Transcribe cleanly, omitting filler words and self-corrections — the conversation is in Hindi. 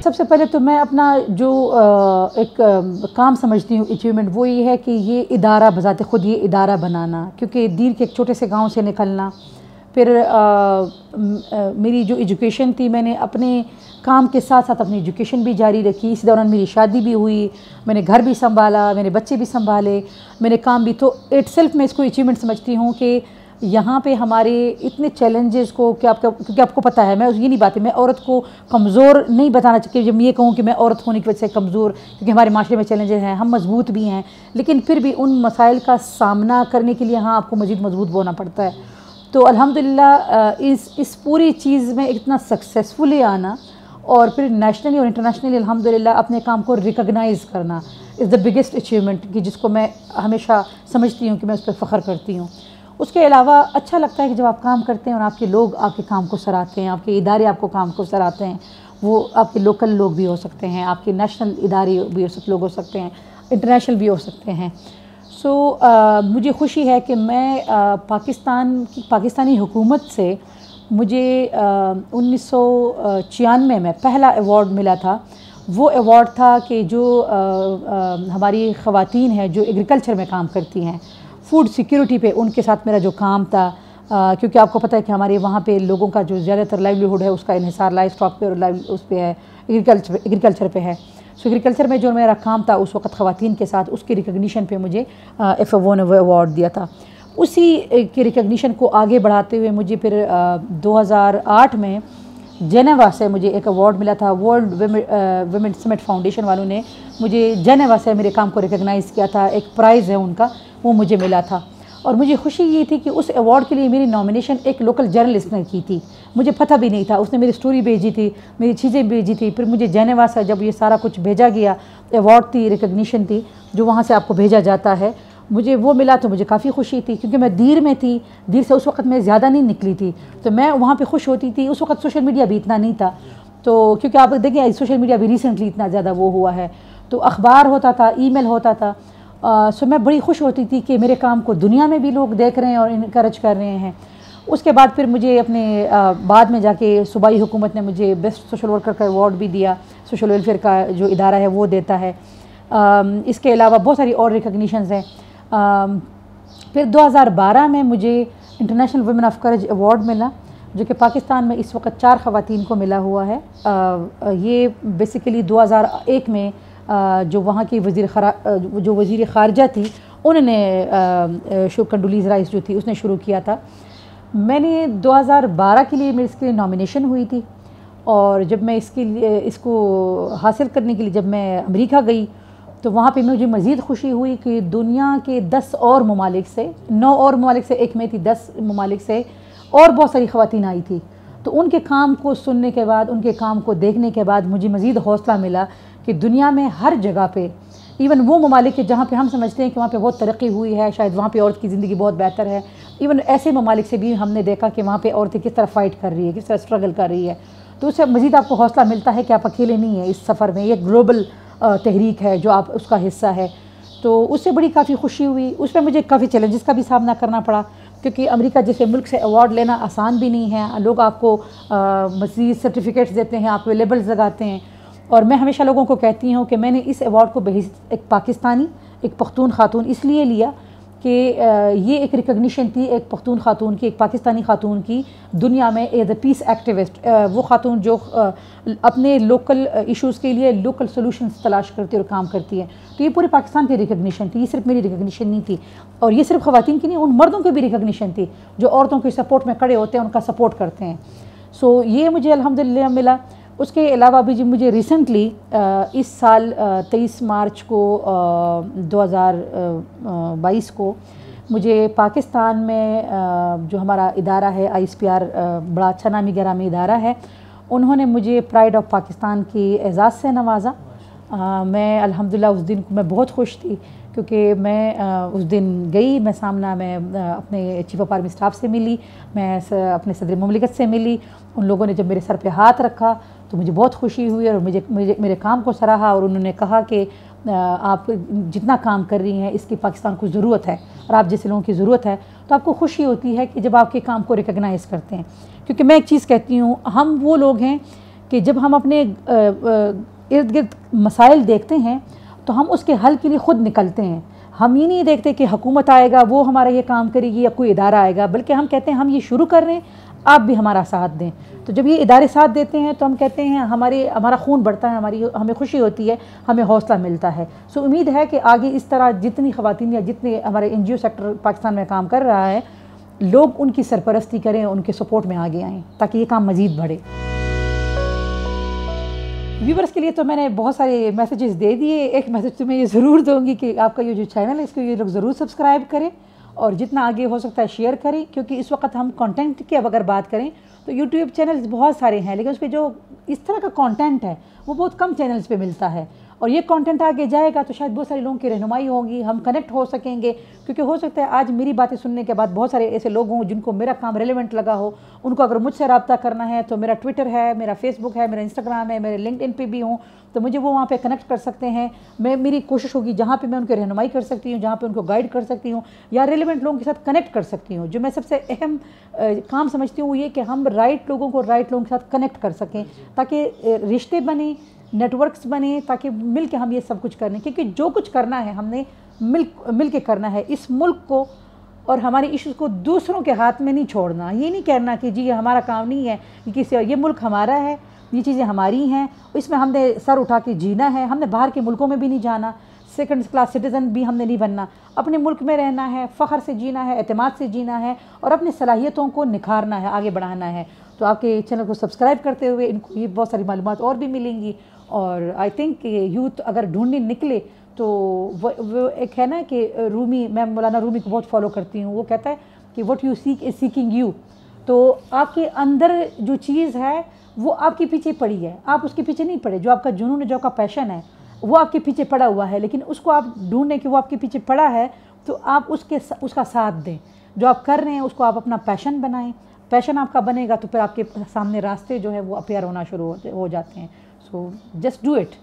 सबसे पहले तो मैं अपना जो एक काम समझती हूँ अचीवमेंट, वो ये है कि ये इदारा बज़ाते ख़ुद ये इदारा बनाना, क्योंकि दीन के एक छोटे से गांव से निकलना, फिर मेरी जो एजुकेशन थी, मैंने अपने काम के साथ साथ अपनी एजुकेशन भी जारी रखी। इसी दौरान मेरी शादी भी हुई, मैंने घर भी संभाला, मैंने बच्चे भी संभाले, मैंने काम भी। तो इट सेल्फ मैं इसको अचीवमेंट समझती हूँ कि यहाँ पे हमारे इतने चैलेंजेस को क्योंकि आपको पता है, मैं ये नहीं बात है, मैं औरत को कमज़ोर नहीं बताना चाहिए जब मैं ये कहूँ कि मैं औरत होने की वजह से कमज़ोर, क्योंकि हमारे माशरे में चैलेंजेस हैं, हम मजबूत भी हैं, लेकिन फिर भी उन मसाइल का सामना करने के लिए हाँ आपको मज़ीद मजबूत होना पड़ता है। तो अल्हम्दुलिल्लाह इस पूरी चीज़ में इतना सक्सेसफुली आना और फिर नेशनली और इंटरनेशनली अल्हम्दुलिल्लाह अपने काम को रिकॉग्नाइज़ करना इज़ द बिगेस्ट अचीवमेंट, कि जिसको मैं हमेशा समझती हूँ कि मैं उस पर फ़ख्र करती हूँ। उसके अलावा अच्छा लगता है कि जब आप काम करते हैं और आपके लोग आपके काम को सराहते हैं, आपके इदारे आपको काम को सराहते हैं, वो आपके लोकल लोग भी हो सकते हैं, आपके नेशनल इदारे भी लोग हो सकते हैं, इंटरनेशनल भी हो सकते हैं। सो मुझे खुशी है कि मैं पाकिस्तानी हुकूमत से मुझे 1996 में पहला अवार्ड मिला था। वो अवार्ड था कि जो हमारी ख़वातीन हैं जो एग्रीकल्चर में काम करती हैं, फूड सिक्योरिटी पे उनके साथ मेरा जो काम था, क्योंकि आपको पता है कि हमारे वहाँ पे लोगों का जो ज़्यादातर लाइवलीहुड है उसका इन्हिसार लाइव स्टॉक पे और उस पे है, एग्रीकल्चर पे है। सो एग्रीकल्चर में जो मेरा काम था उस वक्त ख़वातीन के साथ, उसके रिकग्निशन पे मुझे FAO ने वो अवार्ड दिया था। उसी के रिकग्निशन को आगे बढ़ाते हुए मुझे फिर 2008 में जेनेवा से मुझे एक अवार्ड मिला था। वर्ल्ड वुमेन समिट फाउंडेशन वालों ने मुझे जेनेवा से मेरे काम को रिकग्नाइज़ किया था, एक प्राइज़ है उनका, वो मुझे मिला था। और मुझे खुशी ये थी कि उस अवार्ड के लिए मेरी नॉमिनेशन एक लोकल जर्नलिस्ट ने की थी, मुझे पता भी नहीं था। उसने मेरी स्टोरी भेजी थी, मेरी चीज़ें भेजी थी, फिर मुझे जेनेवा से जब ये सारा कुछ भेजा गया, अवार्ड थी, रिकग्निशन थी जो वहाँ से आपको भेजा जाता है, मुझे वो मिला तो मुझे काफ़ी खुशी थी। क्योंकि मैं दीर में थी, दीर से उस वक्त मैं ज़्यादा नहीं निकली थी, तो मैं वहाँ पे खुश होती थी। उस वक्त सोशल मीडिया भी इतना नहीं था, तो क्योंकि आप देखिए सोशल मीडिया भी रिसेंटली इतना ज़्यादा वो हुआ है, तो अखबार होता था, ईमेल होता था। सो मैं बड़ी खुश होती थी कि मेरे काम को दुनिया में भी लोग देख रहे हैं और इनकरेज कर रहे हैं। उसके बाद फिर मुझे अपने बाद में जाके सूबाई हुकूमत ने मुझे बेस्ट सोशल वर्कर का अवार्ड भी दिया, सोशल वेलफेयर का जो इदारा है वो देता है। इसके अलावा बहुत सारी और रिकग्निशंस हैं। फिर 2012 में मुझे international women of courage award मिला, जो कि पाकिस्तान में इस वक्त 4 ख़वातीन को मिला हुआ है। ये बेसिकली 2001 में जो वहाँ की वज़ीर ख़ारजा थी, उन्होंने कंडोलीज़ा राइस जो थी उसने शुरू किया था। मैंने 2012 के लिए मेरी इसके लिए नॉमिनेशन हुई थी, और जब मैं इसको हासिल करने के लिए जब मैं अमेरिका गई तो वहाँ पे मुझे मज़ीद खुशी हुई कि दुनिया के 10 और ममालिक से, 9 और ममालिक से, एक में थी, 10 ममालिक से और बहुत सारी ख़वातीन आई थी। तो उनके काम को सुनने के बाद, उनके काम को देखने के बाद मुझे मज़ीद हौसला मिला कि दुनिया में हर जगह पे, इवन वो ममालिक जहाँ पे हम समझते हैं कि वहाँ पे बहुत तरक्की हुई है, शायद वहाँ पे औरत की ज़िंदगी बहुत बेहतर है, इवन ऐसे ममालिक से भी हमने देखा कि वहाँ पे औरतें किस तरह फ़ाइट कर रही है, किस तरह स्ट्रगल कर रही है। तो उससे मज़ीद आपको हौसला मिलता है कि आप अकेले नहीं हैं इस सफ़र में, ये ग्लोबल तहरीक है जो आप उसका हिस्सा है। तो उससे बड़ी काफ़ी खुशी हुई। उसमें मुझे काफ़ी चैलेंजेस का भी सामना करना पड़ा, क्योंकि अमेरिका जैसे मुल्क से अवार्ड लेना आसान भी नहीं है। लोग आपको मज़ीद सर्टिफिकेट्स देते हैं, आपको लेबल्स लगाते हैं, और मैं हमेशा लोगों को कहती हूँ कि मैंने इस अवार्ड को एक पाकिस्तानी, एक पख्तून खातून इसलिए लिया कि ये एक रिकग्निशन थी एक पख्तून खातून की, एक पाकिस्तानी खातून की दुनिया में एज अ पीस एक्टिविस्ट, वो खातून जो अपने लोकल इश्यूज़ के लिए लोकल सॉल्यूशंस तलाश करती और काम करती है। तो ये पूरे पाकिस्तान की रिकग्निशन थी, ये सिर्फ मेरी रिकग्निशन नहीं थी, और ये सिर्फ ख़वातीन की नहीं, उन मर्दों की भी रिकग्निशन थी जो औरतों के सपोर्ट में खड़े होते हैं, उनका सपोर्ट करते हैं। सो ये मुझे अल्हम्दुलिल्लाह मिला। उसके अलावा भी मुझे रिसेंटली इस साल 23 मार्च को 2022 को मुझे पाकिस्तान में जो हमारा इदारा है ISPR, बड़ा अच्छा नामी गिरामी इदारा है, उन्होंने मुझे प्राइड ऑफ पाकिस्तान की एजाज़ से नवाजा। मैं अल्हम्दुलिल्लाह उस दिन मैं बहुत खुश थी, क्योंकि मैं उस दिन गई, मैं अपने चीफ ऑफ आर्मी स्टाफ से मिली, मैं अपने सदर मुमलिकत से मिली। उन लोगों ने जब मेरे सर पे हाथ रखा तो मुझे बहुत खुशी हुई, और मुझे मेरे काम को सराहा, और उन्होंने कहा कि आप जितना काम कर रही हैं इसकी पाकिस्तान को ज़रूरत है और आप जैसे लोगों की ज़रूरत है, तो आपको खुशी होती है कि जब आपके काम को रिकग्नाइज़ करते हैं। क्योंकि मैं एक चीज़ कहती हूँ, हम वो लोग हैं कि जब हम अपने इर्द गिर्द मसाइल देखते हैं तो हम उसके हल के लिए ख़ुद निकलते हैं। हम ये नहीं देखते कि हुकूमत आएगा वो हमारा ये काम करेगी या कोई इदारा आएगा, बल्कि हम कहते हैं हम ये शुरू कर रहे हैं, आप भी हमारा साथ दें। तो जब ये इदारे साथ देते हैं तो हम कहते हैं हमारा खून बढ़ता है, हमें खुशी होती है, हमें हौसला मिलता है। सो उम्मीद है कि आगे इस तरह जितनी ख़वातीन या जितने हमारे NGO सेक्टर पाकिस्तान में काम कर रहा है, लोग उनकी सरपरस्ती करें, उनके सपोर्ट में आगे आएँ ताकि ये काम मज़ीद बढ़े। व्यूवर्स के लिए तो मैंने बहुत सारे मैसेजेस दे दिए। एक मैसेज तो मैं ये ज़रूर दूँगी कि आपका ये जो चैनल है इसको ये लोग ज़रूर सब्सक्राइब करें और जितना आगे हो सकता है शेयर करें, क्योंकि इस वक्त हम कंटेंट की अब अगर बात करें तो यूट्यूब चैनल्स बहुत सारे हैं, लेकिन उस पर जो इस तरह का कंटेंट है वो बहुत कम चैनल्स पे मिलता है। और ये कंटेंट आगे जाएगा तो शायद बहुत सारे लोगों की रहनुमाई होगी, हम कनेक्ट हो सकेंगे। क्योंकि हो सकता है आज मेरी बातें सुनने के बाद बहुत सारे ऐसे लोग हों जिनको मेरा काम रेलेवेंट लगा हो, उनको अगर मुझसे रब्ता करना है तो मेरा ट्विटर है, मेरा फेसबुक है, मेरा इंस्टाग्राम है, मेरे लिंक्डइन पे भी हूँ, तो मुझे वो वहाँ पे कनेक्ट कर सकते हैं। मेरी कोशिश होगी जहाँ पे मैं उनकी रहनुमाई कर सकती हूँ, जहाँ पे उनको गाइड कर सकती हूँ या रेलेवेंट लोगों के साथ कनेक्ट कर सकती हूँ। जो मैं सबसे अहम काम समझती हूँ वो ये कि हम राइट लोगों को राइट लोगों के साथ कनेक्ट कर सकें ताकि रिश्ते बने, नेटवर्क्स बने, ताकि मिल के हम ये सब कुछ करें। क्योंकि जो कुछ करना है हमने मिल के करना है। इस मुल्क को और हमारे इश्यूज़ को दूसरों के हाथ में नहीं छोड़ना। ये नहीं कहना कि जी ये हमारा काम नहीं है, ये मुल्क हमारा है, ये चीज़ें हमारी हैं, इसमें हमने सर उठा के जीना है। हमने बाहर के मुल्कों में भी नहीं जाना, सेकंड क्लास सिटीज़न भी हमने नहीं बनना। अपने मुल्क में रहना है, फ़ख्र से जीना है, एतमाद से जीना है और अपनी सलाहियतों को निखारना है, आगे बढ़ाना है। तो आपके चैनल को सब्सक्राइब करते हुए इनको ये बहुत सारी मालूमात और भी मिलेंगी। और आई थिंक यूथ अगर ढूंढने निकले तो वो एक है ना कि रूमी, मैं मौलाना रूमी को बहुत फॉलो करती हूँ, वो कहता है कि what you seek is seeking you. तो आपके अंदर जो चीज़ है वो आपके पीछे पड़ी है, आप उसके पीछे नहीं पड़े। जो आपका जुनून है, जो आपका पैशन है वो आपके पीछे पड़ा हुआ है, लेकिन उसको आप ढूंढने कि वो आपके पीछे पड़ा है तो आप उसका साथ दें। जो आप कर रहे हैं उसको आप अपना पैशन बनाएं। पैशन आपका बनेगा तो फिर आपके सामने रास्ते जो है वो अपीयर होना शुरू हो जाते हैं। So just do it.